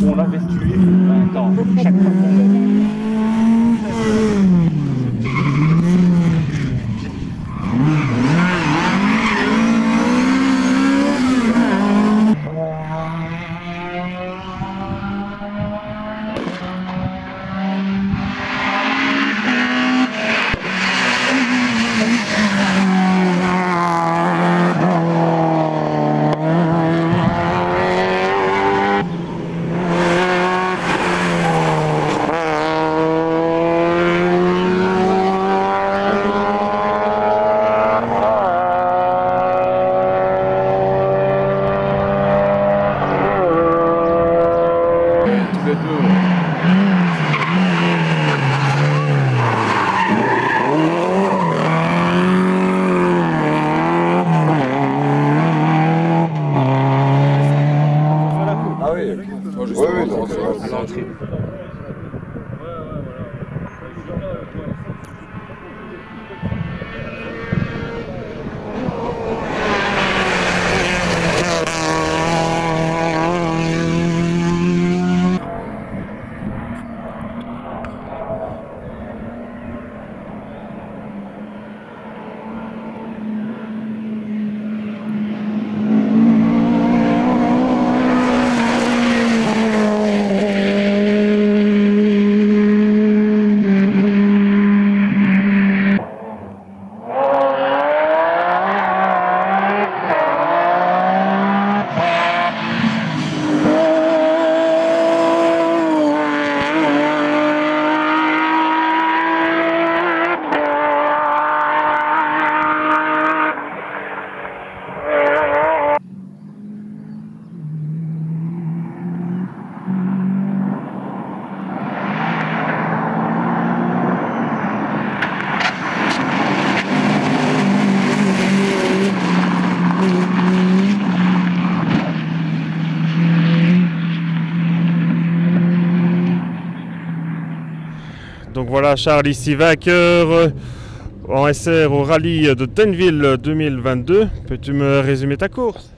on l'avait tué 20 ans. Chaque fois qu'on l'a à l'entrée. Donc voilà Charles, ici vainqueur en SR au rallye de Tenneville 2022. Peux-tu me résumer ta course?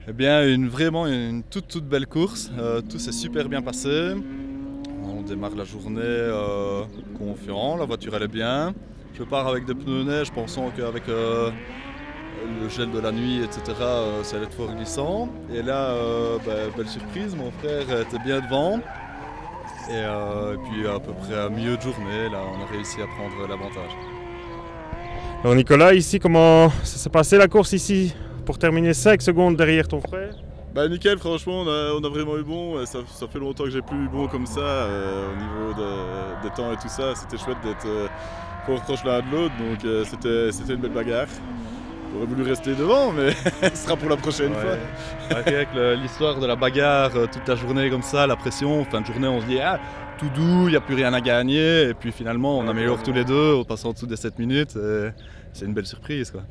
Eh bien, vraiment une toute belle course. Tout s'est super bien passé. On démarre la journée confiant, la voiture allait bien. Je pars avec des pneus neige pensant qu'avec le gel de la nuit, etc., ça allait être fort glissant. Et là, belle surprise, mon frère était bien devant. Et puis à peu près à milieu de journée, là, on a réussi à prendre l'avantage. Alors Nicolas, ici, comment ça s'est passé la course ici pour terminer 5 secondes derrière ton frère? Bah nickel, franchement, on a vraiment eu bon. Ça fait longtemps que j'ai plus eu bon comme ça au niveau des temps et tout ça. C'était chouette d'être fort proche l'un de l'autre, donc c'était une belle bagarre. J'aurais voulu rester devant, mais ce sera pour la prochaine fois. Avec l'histoire de la bagarre toute la journée comme ça, la pression, fin de journée on se dit ah, tout doux, il n'y a plus rien à gagner, et puis finalement on améliore tous les deux, on passe en dessous des 7 minutes, c'est une belle surprise quoi.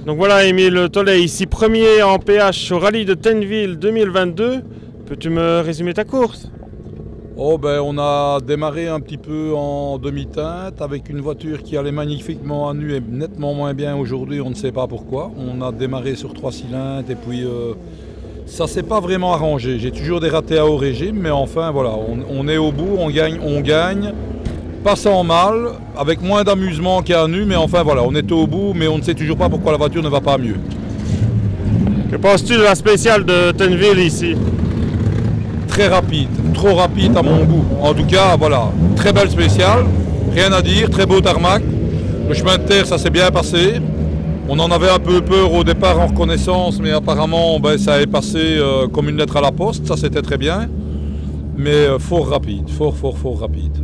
Donc voilà Émile Tollet, ici premier en PH au rallye de Tenneville 2022. Peux-tu me résumer ta course? Oh ben on a démarré un petit peu en demi-teinte avec une voiture qui allait magnifiquement à nu et nettement moins bien aujourd'hui, on ne sait pas pourquoi. On a démarré sur 3 cylindres et puis ça s'est pas vraiment arrangé. J'ai toujours des ratés à haut régime, mais enfin voilà, on est au bout, on gagne. Pas sans mal, avec moins d'amusement qu'à nu, mais enfin voilà, on est au bout, mais on ne sait toujours pas pourquoi la voiture ne va pas mieux. Que penses-tu de la spéciale de Tenneville ici? Très rapide, trop rapide à mon goût. En tout cas, voilà, très belle spéciale, rien à dire, très beau tarmac. Le chemin de terre, ça s'est bien passé. On en avait un peu peur au départ en reconnaissance, mais apparemment ça est passé comme une lettre à la poste, ça c'était très bien. Mais fort rapide, fort rapide.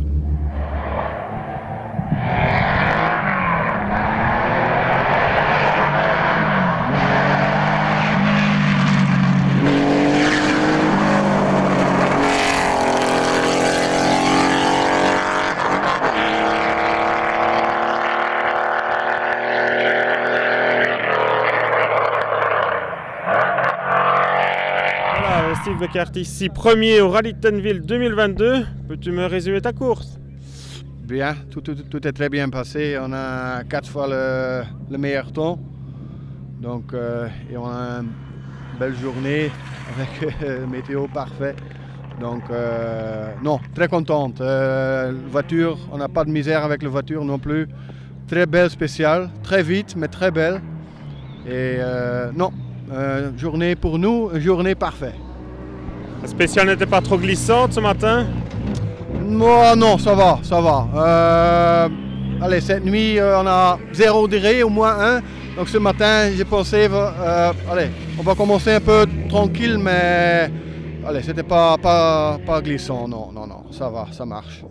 Steve Beckert ici, premier au Rallye de Tenneville 2022. Peux-tu me résumer ta course? Bien, tout est très bien passé. On a 4 fois le meilleur temps. Donc, et on a une belle journée avec météo parfait. Donc, non, très contente. Voiture, on n'a pas de misère avec la voiture non plus. Très belle spéciale, très vite, mais très belle. Et non, journée pour nous, une journée parfaite. La spéciale n'était pas trop glissante ce matin? Oh, non, ça va, ça va. Allez, cette nuit, on a 0 degré, au moins 1. Donc ce matin, j'ai pensé, allez, on va commencer un peu tranquille, mais allez, c'était pas glissant, non, ça va, ça marche.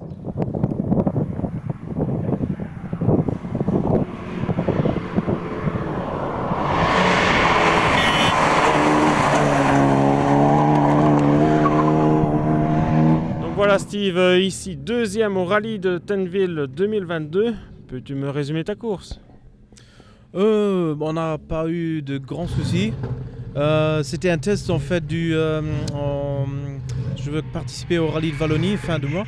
Voilà Steve, ici deuxième au Rallye de Tenneville 2022. Peux-tu me résumer ta course? On n'a pas eu de grands soucis. C'était un test en fait je veux participer au Rallye de Wallonie fin de mois.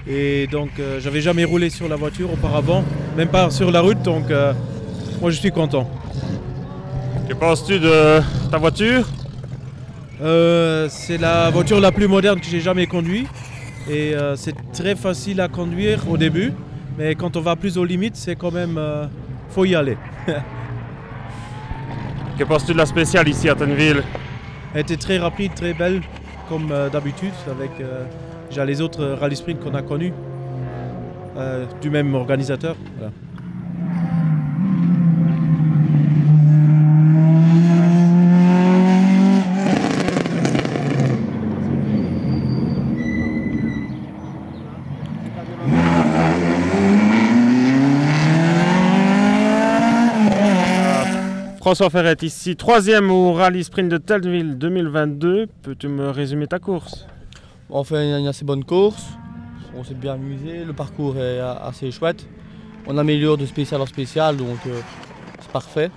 Et donc j'avais jamais roulé sur la voiture auparavant, même pas sur la route, donc moi je suis content. Que penses-tu de ta voiture? C'est la voiture la plus moderne que j'ai jamais conduite. Et c'est très facile à conduire au début, mais quand on va plus aux limites, c'est quand même... faut y aller. Que penses-tu de la spéciale ici à Tenneville? Elle était très rapide, très belle, comme d'habitude, avec les autres rallye sprint qu'on a connus, du même organisateur. Voilà. François Ferret ici, troisième au Rallye Sprint de Tenneville 2022. Peux-tu me résumer ta course? On fait une assez bonne course, on s'est bien amusé, le parcours est assez chouette. On améliore de spécial en spécial, donc c'est parfait,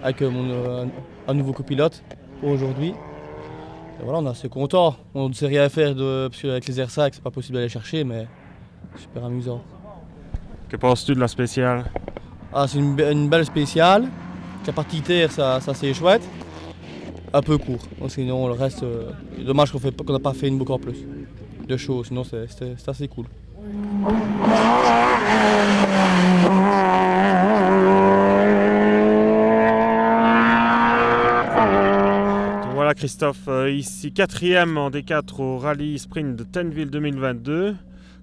avec un nouveau copilote pour aujourd'hui. Et voilà, on est assez content. On ne sait rien faire parce qu'avec les air-sacs, c'est pas possible d'aller chercher, mais super amusant. Que penses-tu de la spéciale? C'est une belle spéciale. La partie terre, ça c'est chouette. Un peu court. Donc, sinon, le reste, dommage qu'on n'a pas fait une boucle en plus de choses. Sinon, c'est assez cool. Voilà Christophe, ici quatrième en D4 au Rallye Sprint de Tenneville 2022.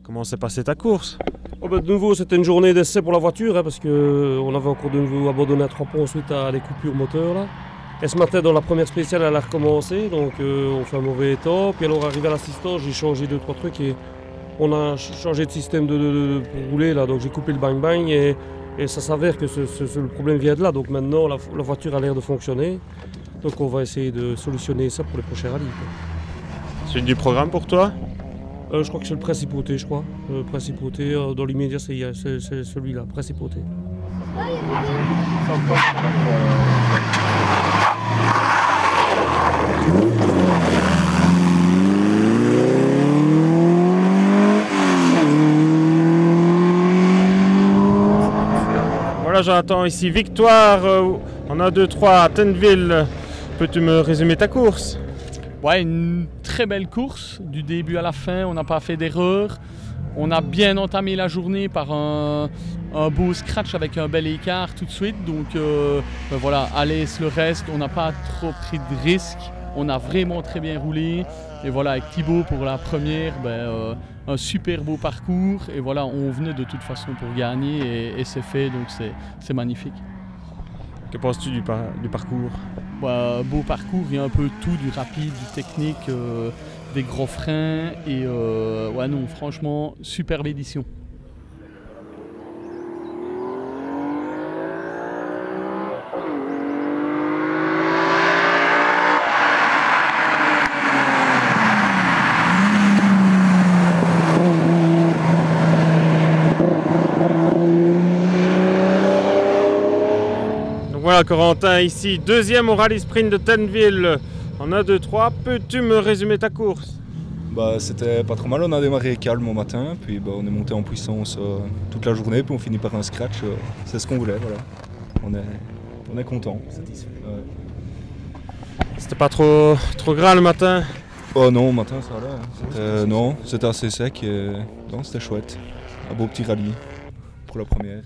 Comment s'est passée ta course? De nouveau, c'était une journée d'essai pour la voiture, parce qu'on avait encore de nouveau abandonné à 3 ponts suite à les coupures moteur. Là. Et ce matin, dans la première spéciale, elle a recommencé, donc on fait un mauvais état. Puis alors, arrivé à l'assistance, j'ai changé 2-3 trucs et on a changé de système pour rouler. Là. Donc j'ai coupé le bang-bang et ça s'avère que le problème vient de là. Donc maintenant, la voiture a l'air de fonctionner. Donc on va essayer de solutionner ça pour les prochains rallyes. C'est du programme pour toi? Je crois que c'est le Principauté, je crois. Le Principauté, dans l'immédiat, c'est celui-là, Principauté. Voilà, j'entends ici victoire en 1-2-3 à Tenneville. Peux-tu me résumer ta course? Ouais, une très belle course, du début à la fin, on n'a pas fait d'erreur. On a bien entamé la journée par un beau scratch avec un bel écart tout de suite. Donc voilà, à l'aise le reste, on n'a pas trop pris de risques. On a vraiment très bien roulé. Et voilà, avec Thibaut pour la première, un super beau parcours. Et voilà, on venait de toute façon pour gagner et c'est fait, donc c'est magnifique. Que penses-tu du parcours? Beau parcours, il y a un peu tout, du rapide, du technique, des gros freins et ouais non, franchement, superbe édition. Voilà Corentin ici, deuxième au Rallye Sprint de Tenneville En 1, 2, 3, peux-tu me résumer ta course? Bah, c'était pas trop mal, on a démarré calme au matin, puis bah, on est monté en puissance toute la journée, puis on finit par un scratch. C'est ce qu'on voulait, voilà. On est content, satisfait. Ouais. C'était pas trop gras le matin? Oh non, le matin ça allait. Non, c'était assez sec et non, c'était chouette. Un beau petit rallye pour la première.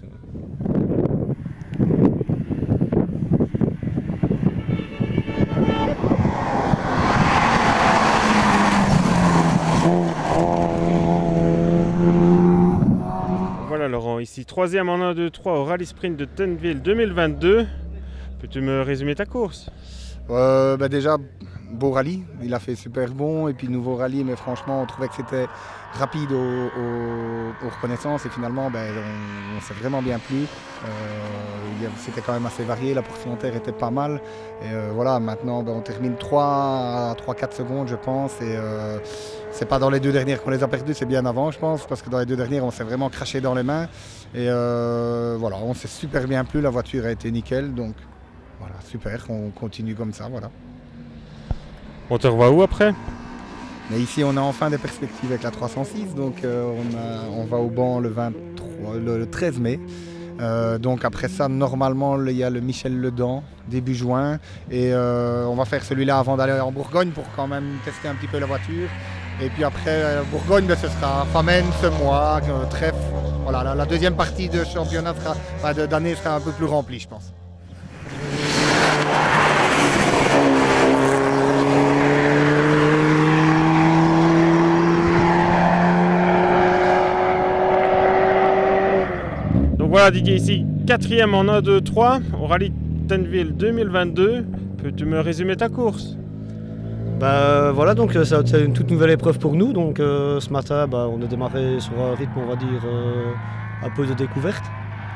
Voilà Laurent, ici 3e en 1, 2, 3 au Rallye Sprint de Tenneville 2022. Peux-tu me résumer ta course? Déjà, beau rallye, il a fait super bon et puis nouveau rallye, mais franchement on trouvait que c'était rapide aux reconnaissances et finalement on s'est vraiment bien plu. C'était quand même assez varié, la portion terre était pas mal et voilà, maintenant on termine 3 à 3-4 secondes je pense et c'est pas dans les 2 dernières qu'on les a perdus, c'est bien avant je pense, parce que dans les 2 dernières on s'est vraiment craché dans les mains et voilà, on s'est super bien plu, la voiture a été nickel, donc voilà, super, on continue comme ça, voilà. On te revoit où après? Mais ici on a enfin des perspectives avec la 306, donc on va au banc le 13 mai. Donc après ça, normalement, il y a le Michel Ledan, début juin. Et on va faire celui-là avant d'aller en Bourgogne pour quand même tester un petit peu la voiture. Et puis après, Bourgogne, ce sera Famenne, ce mois, trèfle. Voilà, la deuxième partie de championnat d'année sera un peu plus remplie, je pense. Voilà Didier ici, 4e en 1, 2, 3 au Rallye Tenneville 2022. Peux-tu me résumer ta course? Voilà, donc c'est une toute nouvelle épreuve pour nous. Donc ce matin, on a démarré sur un rythme, on va dire, un peu de découverte.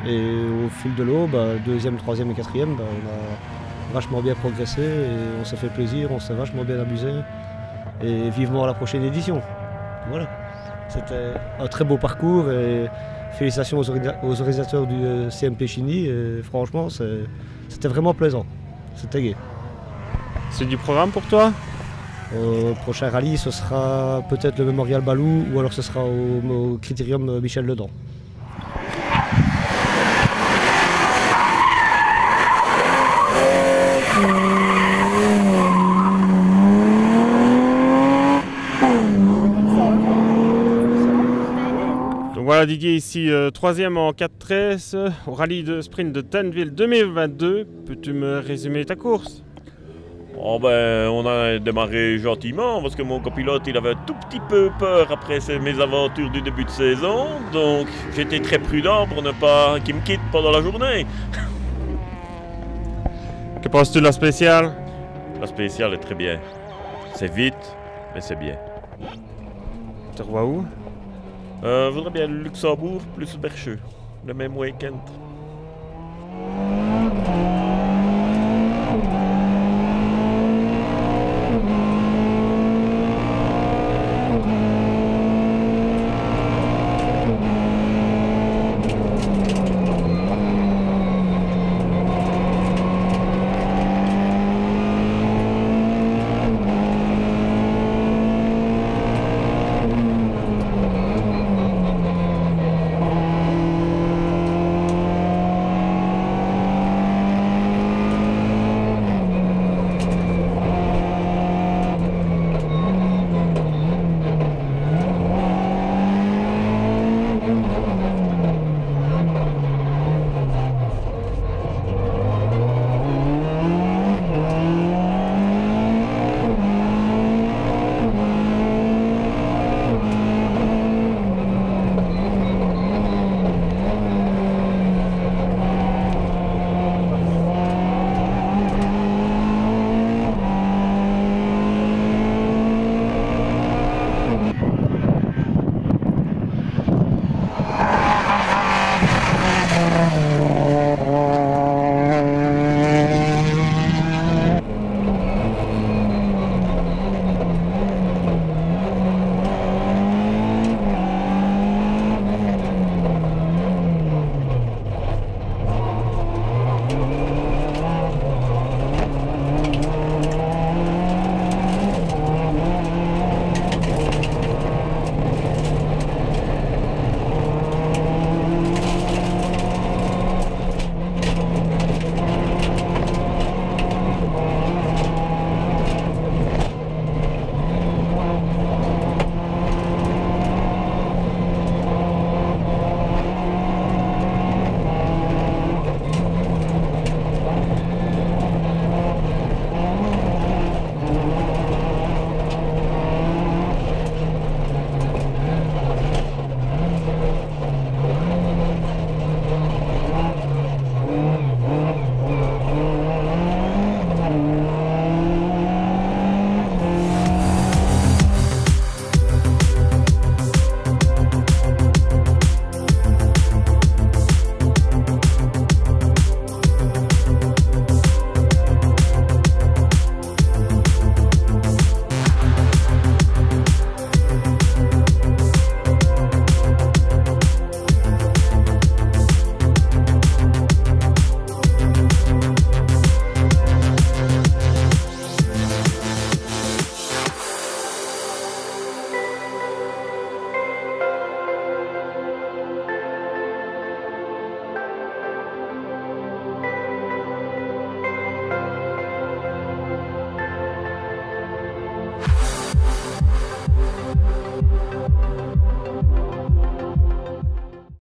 Et au fil de l'eau, 2e, 3e et 4e, on a vachement bien progressé et on s'est fait plaisir, on s'est vachement bien amusé. Et vivement à la prochaine édition. Voilà, c'était un très beau parcours et félicitations aux organisateurs du CMP Chigny, et franchement c'était vraiment plaisant, c'était gai. C'est du programme pour toi? Prochain rallye ce sera peut-être le Mémorial Balou ou alors ce sera au Critérium Michel Ledan. Voilà Didier ici, 3e en 4-13 au Rallye de Sprint de Tenneville 2022. Peux-tu me résumer ta course? On a démarré gentiment parce que mon copilote il avait un tout petit peu peur après mes aventures du début de saison. Donc j'étais très prudent pour ne pas qu'il me quitte pendant la journée. Que penses-tu de la spéciale? La spéciale est très bien. C'est vite, mais c'est bien. Tu te revois où? Je voudrais bien le Luxembourg plus Bercheux, le même week-end. Thank you.